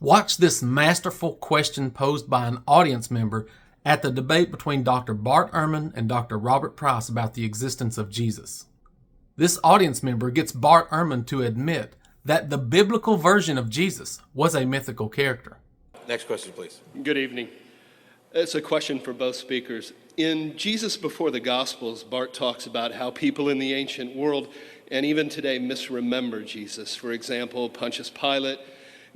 Watch this masterful question posed by an audience member at the debate between Dr. Bart Ehrman and Dr. Robert Price about the existence of Jesus. This audience member gets Bart Ehrman to admit that the biblical version of Jesus was a mythical character. Next question, please. Good evening. It's a question for both speakers. In Jesus Before the Gospels, Bart talks about how people in the ancient world and even today misremember Jesus. For example, Pontius Pilate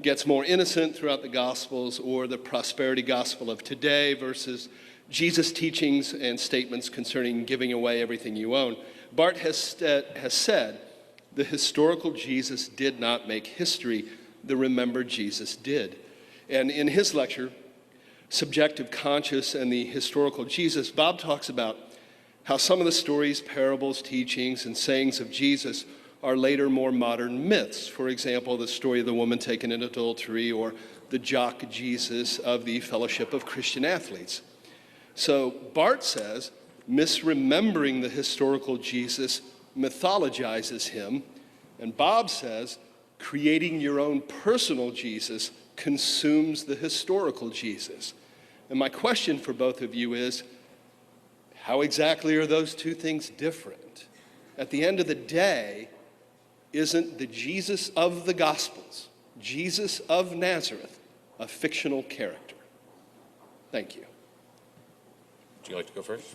gets more innocent throughout the Gospels, or the prosperity gospel of today versus Jesus' teachings and statements concerning giving away everything you own. Bart has said the historical Jesus did not make history, the remembered Jesus did. And in his lecture, Subjective Conscious and the Historical Jesus, Bob talks about how some of the stories, parables, teachings, and sayings of Jesus are later more modern myths. For example, the story of the woman taken in adultery, or the jock Jesus of the Fellowship of Christian Athletes. So Bart says misremembering the historical Jesus mythologizes him, and Bob says creating your own personal Jesus consumes the historical Jesus. And my question for both of you is, how exactly are those two things different? At the end of the day, isn't the Jesus of the Gospels, Jesus of Nazareth, a fictional character? Thank you. Would you like to go first?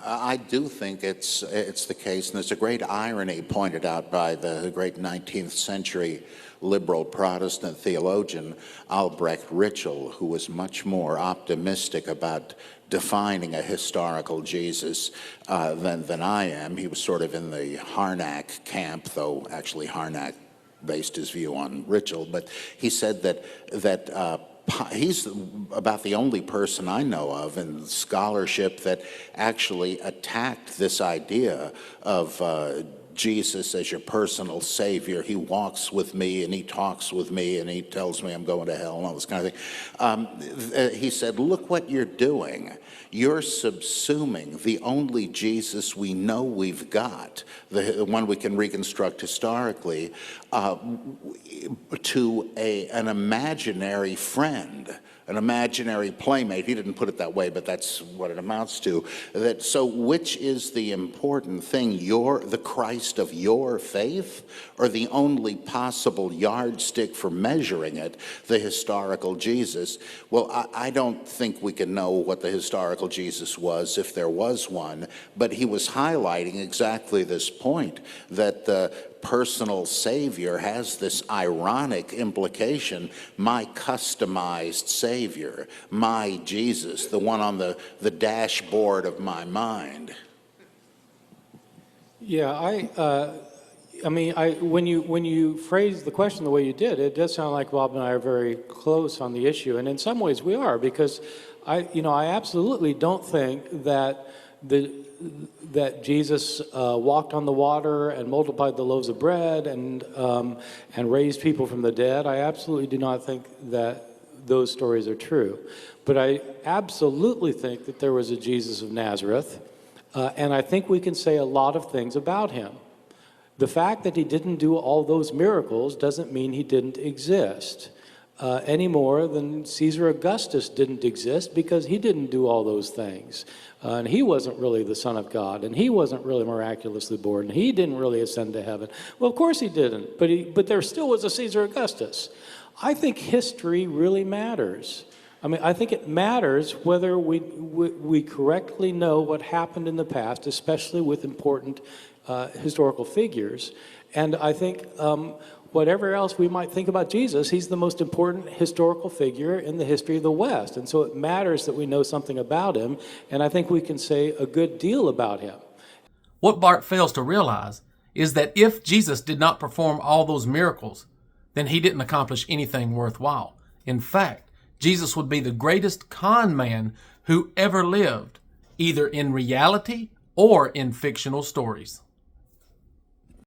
I do think it's the case, and there's a great irony pointed out by the great 19th century liberal Protestant theologian Albrecht Ritschl, who was much more optimistic about defining a historical Jesus than I am. He was sort of in the Harnack camp, though actually Harnack based his view on Ritschl, but he said that he's about the only person I know of in scholarship that actually attacked this idea of Jesus as your personal savior. He walks with me and he talks with me and he tells me I'm going to hell and all this kind of thing. He said, look what you're doing. You're subsuming the only Jesus we know we've got, the one we can reconstruct historically, to an imaginary friend, an imaginary playmate. He didn't put it that way, but that's what it amounts to. So which is the important thing? The Christ of your faith, or the only possible yardstick for measuring it, the historical Jesus? Well, I don't think we can know what the historical Jesus was if there was one, but he was highlighting exactly this point, that the personal savior has this ironic implication. My customized savior, my Jesus, the one on the dashboard of my mind. Yeah, when you phrase the question the way you did, it does sound like Bob and I are very close on the issue, and in some ways we are, because I absolutely don't think that Jesus walked on the water and multiplied the loaves of bread and raised people from the dead. I absolutely do not think that those stories are true. But I absolutely think that there was a Jesus of Nazareth, and I think we can say a lot of things about him. The fact that he didn't do all those miracles doesn't mean he didn't exist. Any more than Caesar Augustus didn't exist, because he didn't do all those things. And he wasn't really the Son of God, and he wasn't really miraculously born, and he didn't really ascend to heaven. Well, of course he didn't, but there still was a Caesar Augustus. I think history really matters. I think it matters whether we correctly know what happened in the past, especially with important historical figures. And I think whatever else we might think about Jesus, he's the most important historical figure in the history of the West. And so it matters that we know something about him, and I think we can say a good deal about him. What Bart fails to realize is that if Jesus did not perform all those miracles, then he didn't accomplish anything worthwhile. In fact, Jesus would be the greatest con man who ever lived, either in reality or in fictional stories.